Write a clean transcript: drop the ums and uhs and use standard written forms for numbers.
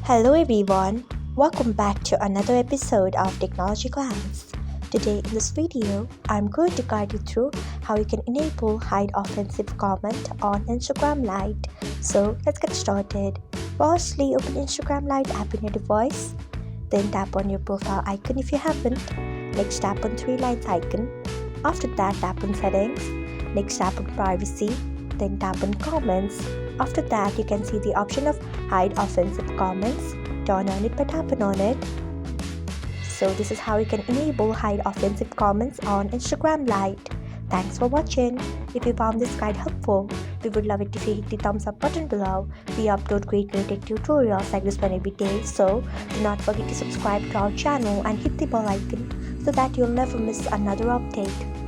Hello everyone, welcome back to another episode of Technologyglance. Today in this video, I'm going to guide you through how you can enable hide offensive comment on Instagram Lite. So let's get started. Firstly, open Instagram Lite app in your device. Then tap on your profile icon if you haven't. Next tap on three lines icon. After that tap on settings. Next tap on privacy. Then tap on comments. After that, you can see the option of hide offensive comments. Turn on it by tapping on it. So this is how you can enable hide offensive comments on Instagram Lite. Thanks for watching. If you found this guide helpful, we would love it if you hit the thumbs up button below. We upload great new tech tutorials like this one every day, so do not forget to subscribe to our channel and hit the bell icon so that you'll never miss another update.